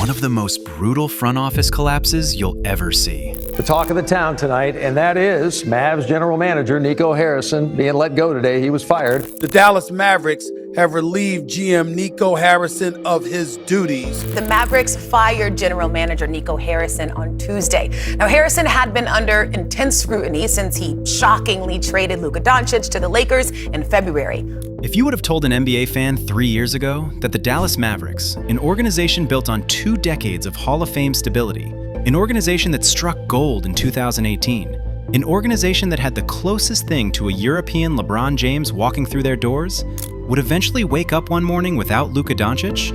one of the most brutal front office collapses you'll ever see. The talk of the town tonight, and that is Mavs general manager Nico Harrison being let go today. He was fired. The Dallas Mavericks have relieved GM Nico Harrison of his duties. The Mavericks fired general manager Nico Harrison on Tuesday. Now, Harrison had been under intense scrutiny since he shockingly traded Luka Doncic to the Lakers in February. If you would have told an NBA fan 3 years ago that the Dallas Mavericks, an organization built on 2 decades of Hall of Fame stability, an organization that struck gold in 2018, an organization that had the closest thing to a European LeBron James walking through their doors, would eventually wake up one morning without Luka Doncic,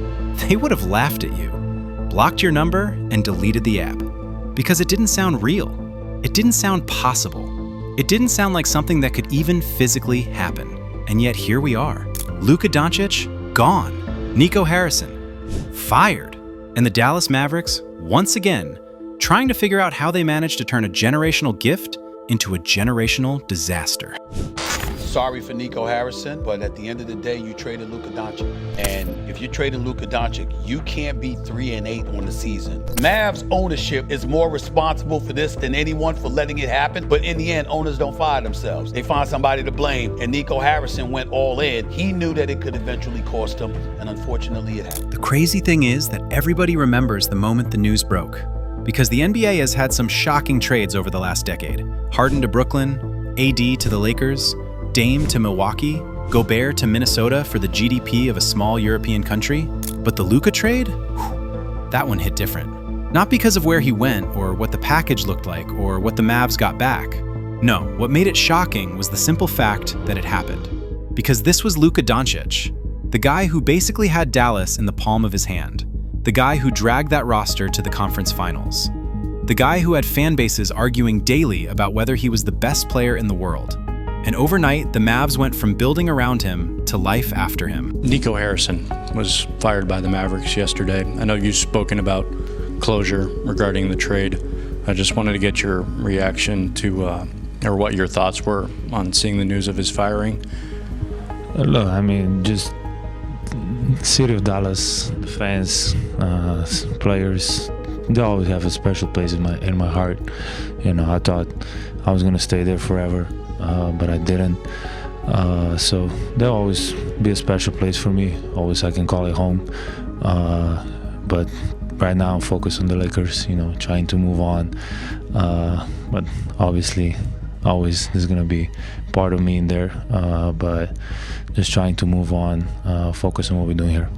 they would have laughed at you, blocked your number, and deleted the app. Because it didn't sound real. It didn't sound possible. It didn't sound like something that could even physically happen. And yet here we are. Luka Doncic, gone. Nico Harrison, fired. And the Dallas Mavericks, once again, trying to figure out how they managed to turn a generational gift into a generational disaster. Sorry for Nico Harrison, but at the end of the day, you traded Luka Doncic. And if you're trading Luka Doncic, you can't be 3-8 on the season. Mavs ownership is more responsible for this than anyone for letting it happen. But in the end, owners don't fire themselves. They find somebody to blame. And Nico Harrison went all in. He knew that it could eventually cost him. And unfortunately, it happened. The crazy thing is that everybody remembers the moment the news broke. Because the NBA has had some shocking trades over the last decade. Harden to Brooklyn, AD to the Lakers, Dame to Milwaukee, Gobert to Minnesota for the GDP of a small European country. But the Luka trade? That one hit different. Not because of where he went or what the package looked like or what the Mavs got back. No, what made it shocking was the simple fact that it happened. Because this was Luka Doncic, the guy who basically had Dallas in the palm of his hand. The guy who dragged that roster to the conference finals. The guy who had fan bases arguing daily about whether he was the best player in the world. And overnight, the Mavs went from building around him to life after him. Nico Harrison was fired by the Mavericks yesterday. I know you've spoken about closure regarding the trade. I just wanted to get your reaction to, or what your thoughts were on seeing the news of his firing. Look, I mean, just city of Dallas, fans, players, they always have a special place in my heart. You know, I thought I was gonna stay there forever, but I didn't. So there'll always be a special place for me. Always I can call it home. But right now I'm focused on the Lakers, you know, trying to move on. But obviously, always there's gonna be part of me in there. But just trying to move on, focus on what we're doing here.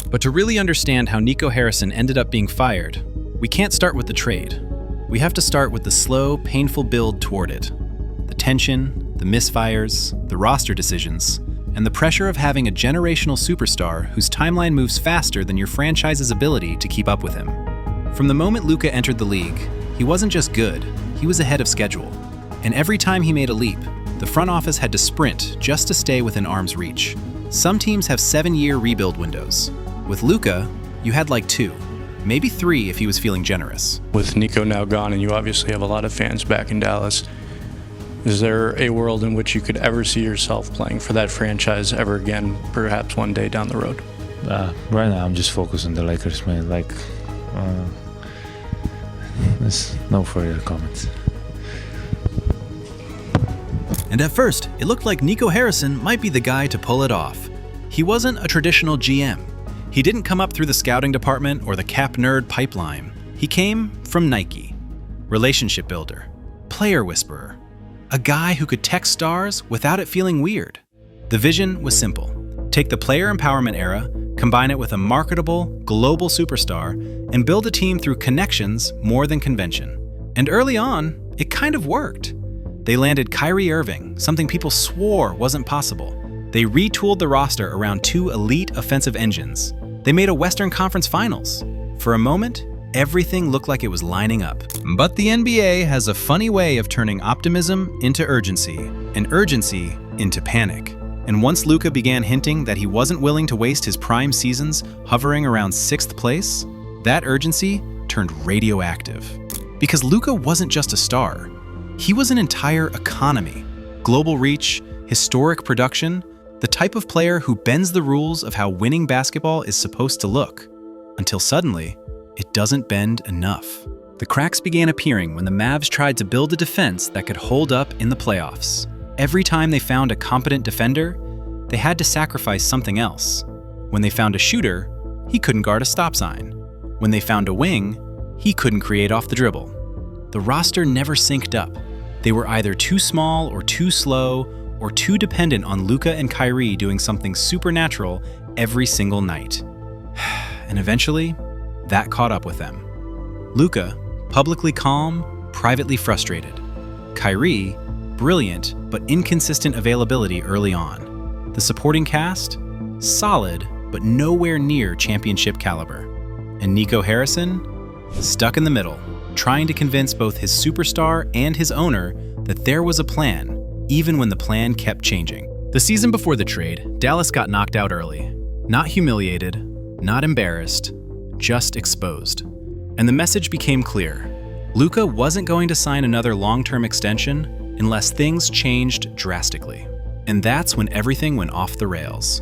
But to really understand how Nico Harrison ended up being fired, we can't start with the trade. We have to start with the slow, painful build toward it. The tension, the misfires, the roster decisions, and the pressure of having a generational superstar whose timeline moves faster than your franchise's ability to keep up with him. From the moment Luka entered the league, he wasn't just good, he was ahead of schedule. And every time he made a leap, the front office had to sprint just to stay within arm's reach. Some teams have 7-year rebuild windows. With Luka, you had like 2, maybe 3 if he was feeling generous. With Nico now gone, and you obviously have a lot of fans back in Dallas, is there a world in which you could ever see yourself playing for that franchise ever again, perhaps one day down the road? Right now, I'm just focused on the Lakers, man. Like, there's no further comments. And at first, it looked like Nico Harrison might be the guy to pull it off. He wasn't a traditional GM. He didn't come up through the scouting department or the cap nerd pipeline. He came from Nike. Relationship builder, player whisperer, a guy who could text stars without it feeling weird. The vision was simple. Take the player empowerment era, combine it with a marketable, global superstar, and build a team through connections more than convention. And early on, it kind of worked. They landed Kyrie Irving, something people swore wasn't possible. They retooled the roster around 2 elite offensive engines. They made a Western Conference Finals. For a moment, everything looked like it was lining up. But the NBA has a funny way of turning optimism into urgency, and urgency into panic. And once Luka began hinting that he wasn't willing to waste his prime seasons hovering around 6th place, that urgency turned radioactive. Because Luka wasn't just a star. He was an entire economy, global reach, historic production, the type of player who bends the rules of how winning basketball is supposed to look. Until suddenly, it doesn't bend enough. The cracks began appearing when the Mavs tried to build a defense that could hold up in the playoffs. Every time they found a competent defender, they had to sacrifice something else. When they found a shooter, he couldn't guard a stop sign. When they found a wing, he couldn't create off the dribble. The roster never synced up. They were either too small or too slow or too dependent on Luka and Kyrie doing something supernatural every single night. And eventually, that caught up with them. Luka, publicly calm, privately frustrated. Kyrie, brilliant but inconsistent availability early on. The supporting cast, solid but nowhere near championship caliber. And Nico Harrison, stuck in the middle, trying to convince both his superstar and his owner that there was a plan, even when the plan kept changing. The season before the trade, Dallas got knocked out early. Not humiliated, not embarrassed, just exposed. And the message became clear. Luka wasn't going to sign another long-term extension unless things changed drastically. And that's when everything went off the rails.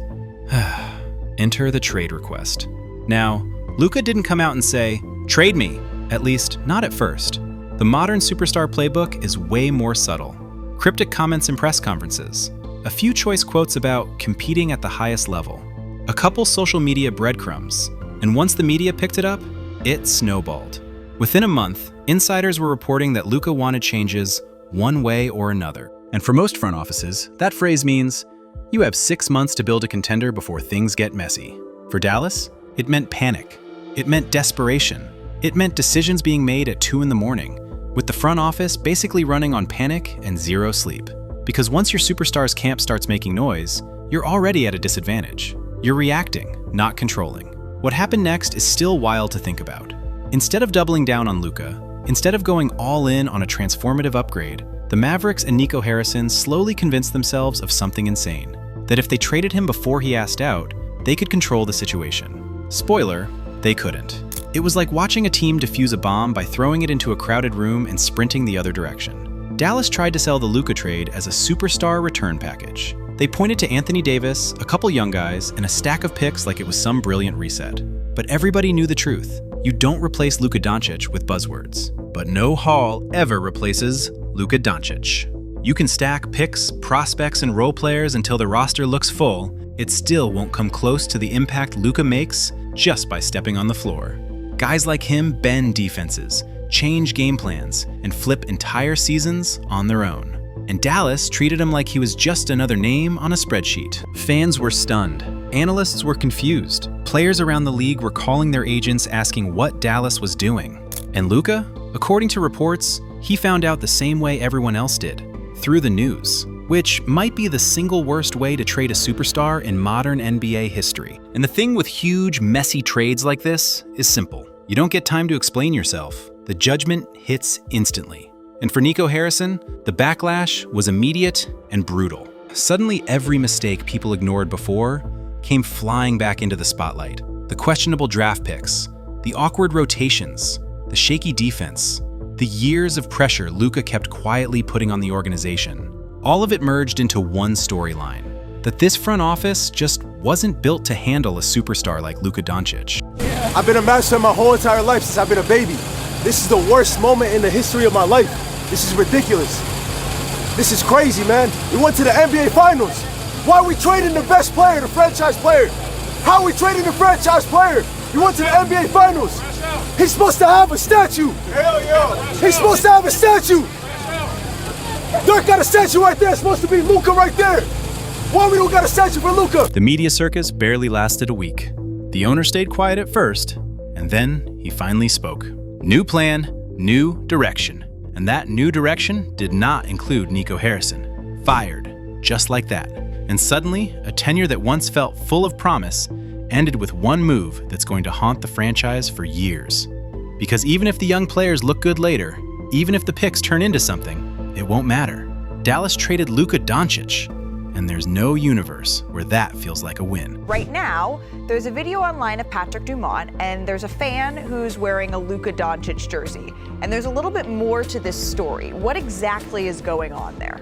Enter the trade request. Now, Luka didn't come out and say, "Trade me," at least not at first. The modern superstar playbook is way more subtle. Cryptic comments in press conferences, a few choice quotes about competing at the highest level, a couple social media breadcrumbs, and once the media picked it up, it snowballed. Within a month, insiders were reporting that Luka wanted changes one way or another. And for most front offices, that phrase means, you have 6 months to build a contender before things get messy. For Dallas, it meant panic. It meant desperation. It meant decisions being made at 2 a.m, with the front office basically running on panic and zero sleep. Because once your superstar's camp starts making noise, you're already at a disadvantage. You're reacting, not controlling. What happened next is still wild to think about. Instead of doubling down on Luka, instead of going all in on a transformative upgrade, the Mavericks and Nico Harrison slowly convinced themselves of something insane. That if they traded him before he asked out, they could control the situation. Spoiler, they couldn't. It was like watching a team defuse a bomb by throwing it into a crowded room and sprinting the other direction. Dallas tried to sell the Luka trade as a superstar return package. They pointed to Anthony Davis, a couple young guys, and a stack of picks like it was some brilliant reset. But everybody knew the truth. You don't replace Luka Doncic with buzzwords. But no haul ever replaces Luka Doncic. You can stack picks, prospects, and role players until the roster looks full. It still won't come close to the impact Luka makes just by stepping on the floor. Guys like him bend defenses, change game plans, and flip entire seasons on their own. And Dallas treated him like he was just another name on a spreadsheet. Fans were stunned. Analysts were confused. Players around the league were calling their agents asking what Dallas was doing. And Luka, according to reports, he found out the same way everyone else did, through the news, which might be the single worst way to trade a superstar in modern NBA history. And the thing with huge, messy trades like this is simple. You don't get time to explain yourself. The judgment hits instantly. And for Nico Harrison, the backlash was immediate and brutal. Suddenly, every mistake people ignored before came flying back into the spotlight. The questionable draft picks, the awkward rotations, the shaky defense, the years of pressure Luka kept quietly putting on the organization. All of it merged into one storyline, that this front office just wasn't built to handle a superstar like Luka Doncic. I've been a master my whole entire life since I've been a baby. This is the worst moment in the history of my life. This is ridiculous. This is crazy, man. We went to the NBA Finals. Why are we trading the best player, the franchise player? How are we trading the franchise player? We went to the NBA Finals. He's supposed to have a statue. Hell yeah. He's supposed to have a statue. Dirk got a statue right there. It's supposed to be Luka right there. Why we don't got a statue for Luka? The media circus barely lasted a week. The owner stayed quiet at first, and then he finally spoke. New plan, new direction. And that new direction did not include Nico Harrison. Fired, just like that. And suddenly, a tenure that once felt full of promise ended with one move that's going to haunt the franchise for years. Because even if the young players look good later, even if the picks turn into something, it won't matter. Dallas traded Luka Doncic, and there's no universe where that feels like a win. Right now, there's a video online of Patrick Dumont, and there's a fan who's wearing a Luka Doncic jersey. And there's a little bit more to this story. What exactly is going on there?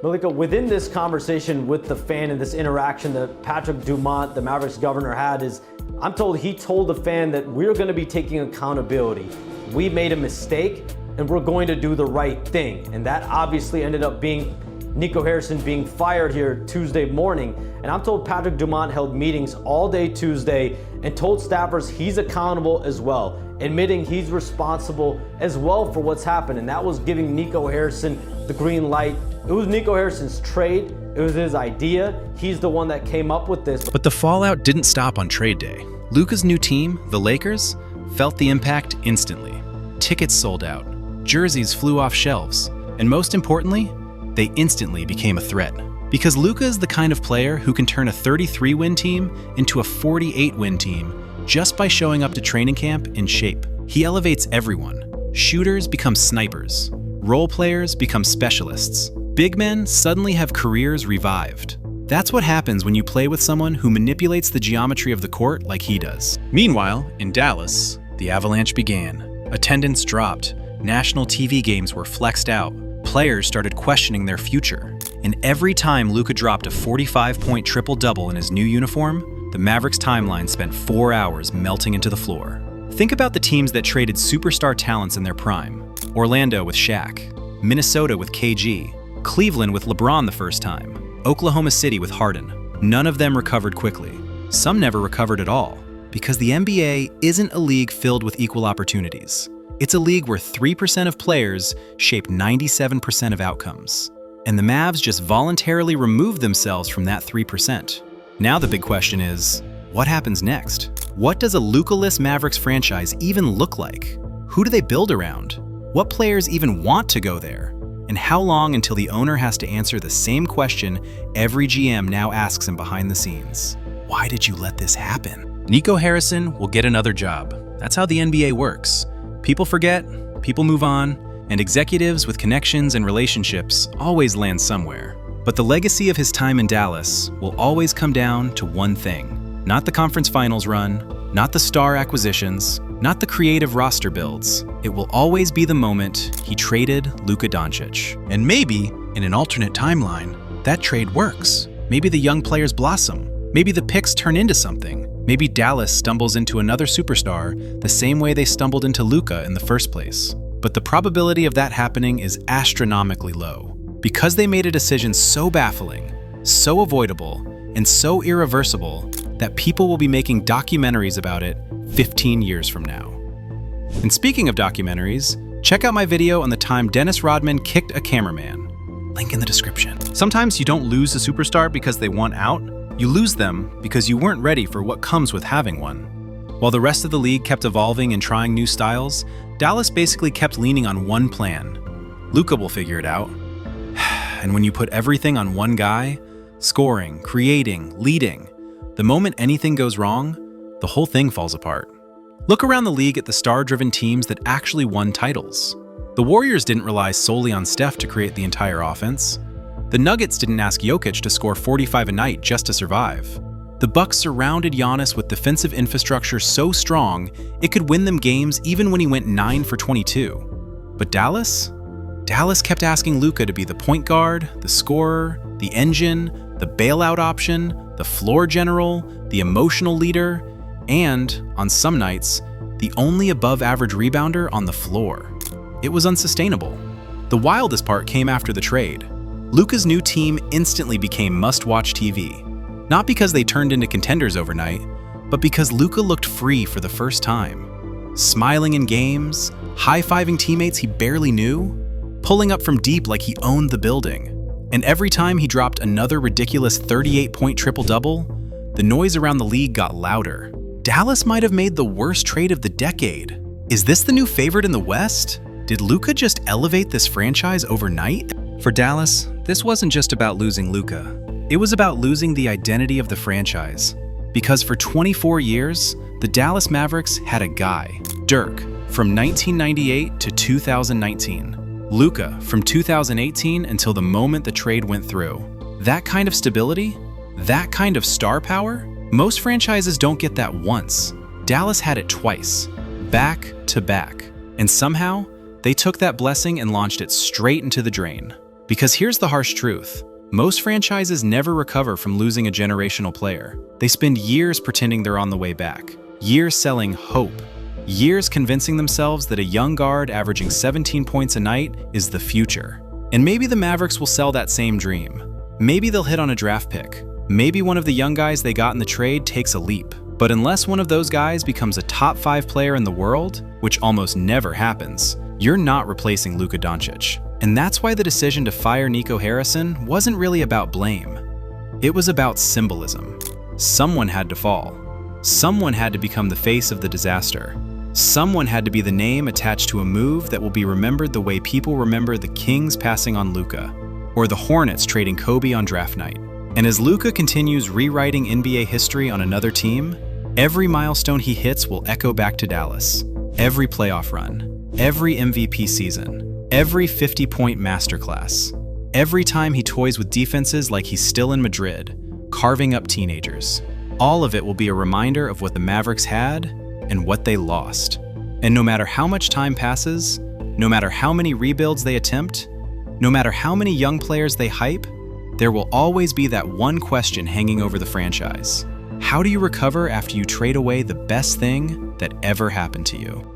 Malika, within this conversation with the fan and this interaction that Patrick Dumont, the Mavericks governor, had, is I'm told he told the fan that we're going to be taking accountability. We made a mistake and we're going to do the right thing. And that obviously ended up being Nico Harrison being fired here Tuesday morning. And I'm told Patrick Dumont held meetings all day Tuesday and told staffers he's accountable as well, admitting he's responsible as well for what's happened. And that was giving Nico Harrison the green light. It was Nico Harrison's trade. It was his idea. He's the one that came up with this. But the fallout didn't stop on trade day. Luka's new team, the Lakers, felt the impact instantly. Tickets sold out, jerseys flew off shelves, and most importantly, they instantly became a threat. Because Luka is the kind of player who can turn a 33-win team into a 48-win team just by showing up to training camp in shape. He elevates everyone. Shooters become snipers. Role players become specialists. Big men suddenly have careers revived. That's what happens when you play with someone who manipulates the geometry of the court like he does. Meanwhile, in Dallas, the avalanche began. Attendance dropped. National TV games were flexed out. Players started questioning their future. And every time Luka dropped a 45-point triple-double in his new uniform, the Mavericks timeline spent 4 hours melting into the floor. Think about the teams that traded superstar talents in their prime. Orlando with Shaq, Minnesota with KG, Cleveland with LeBron the first time, Oklahoma City with Harden. None of them recovered quickly. Some never recovered at all, because the NBA isn't a league filled with equal opportunities. It's a league where 3% of players shape 97% of outcomes. And the Mavs just voluntarily removed themselves from that 3%. Now the big question is, what happens next? What does a Luka-less Mavericks franchise even look like? Who do they build around? What players even want to go there? And how long until the owner has to answer the same question every GM now asks him behind the scenes? Why did you let this happen? Nico Harrison will get another job. That's how the NBA works. People forget, people move on, and executives with connections and relationships always land somewhere. But the legacy of his time in Dallas will always come down to one thing. Not the conference finals run, not the star acquisitions, not the creative roster builds. It will always be the moment he traded Luka Doncic. And maybe, in an alternate timeline, that trade works. Maybe the young players blossom. Maybe the picks turn into something. Maybe Dallas stumbles into another superstar the same way they stumbled into Luka in the first place. But the probability of that happening is astronomically low, because they made a decision so baffling, so avoidable, and so irreversible that people will be making documentaries about it 15 years from now. And speaking of documentaries, check out my video on the time Dennis Rodman kicked a cameraman. Link in the description. Sometimes you don't lose a superstar because they want out. You lose them because you weren't ready for what comes with having one. While the rest of the league kept evolving and trying new styles, Dallas basically kept leaning on one plan. Luka will figure it out. And when you put everything on one guy, scoring, creating, leading, the moment anything goes wrong, the whole thing falls apart. Look around the league at the star-driven teams that actually won titles. The Warriors didn't rely solely on Steph to create the entire offense. The Nuggets didn't ask Jokic to score 45 a night just to survive. The Bucks surrounded Giannis with defensive infrastructure so strong it could win them games even when he went 9 for 22. But Dallas kept asking Luka to be the point guard, the scorer, the engine, the bailout option, the floor general, the emotional leader, and, on some nights, the only above-average rebounder on the floor. It was unsustainable. The wildest part came after the trade. Luka's new team instantly became must-watch TV. Not because they turned into contenders overnight, but because Luka looked free for the first time. Smiling in games, high-fiving teammates he barely knew, pulling up from deep like he owned the building. And every time he dropped another ridiculous 38-point triple-double, the noise around the league got louder. Dallas might have made the worst trade of the decade. Is this the new favorite in the West? Did Luka just elevate this franchise overnight? For Dallas, this wasn't just about losing Luka. It was about losing the identity of the franchise. Because for 24 years, the Dallas Mavericks had a guy, Dirk, from 1998 to 2019. Luka from 2018 until the moment the trade went through. That kind of stability, that kind of star power, most franchises don't get that once. Dallas had it twice, back to back. And somehow, they took that blessing and launched it straight into the drain. Because here's the harsh truth. Most franchises never recover from losing a generational player. They spend years pretending they're on the way back, years selling hope, years convincing themselves that a young guard averaging 17 points a night is the future. And maybe the Mavericks will sell that same dream. Maybe they'll hit on a draft pick. Maybe one of the young guys they got in the trade takes a leap. But unless one of those guys becomes a top 5 player in the world, which almost never happens, you're not replacing Luka Doncic. And that's why the decision to fire Nico Harrison wasn't really about blame. It was about symbolism. Someone had to fall. Someone had to become the face of the disaster. Someone had to be the name attached to a move that will be remembered the way people remember the Kings passing on Luka, or the Hornets trading Kobe on draft night. And as Luka continues rewriting NBA history on another team, every milestone he hits will echo back to Dallas. Every playoff run, every MVP season, every 50-point masterclass, every time he toys with defenses like he's still in Madrid, carving up teenagers. All of it will be a reminder of what the Mavericks had and what they lost. And no matter how much time passes, no matter how many rebuilds they attempt, no matter how many young players they hype, there will always be that one question hanging over the franchise. How do you recover after you trade away the best thing that ever happened to you?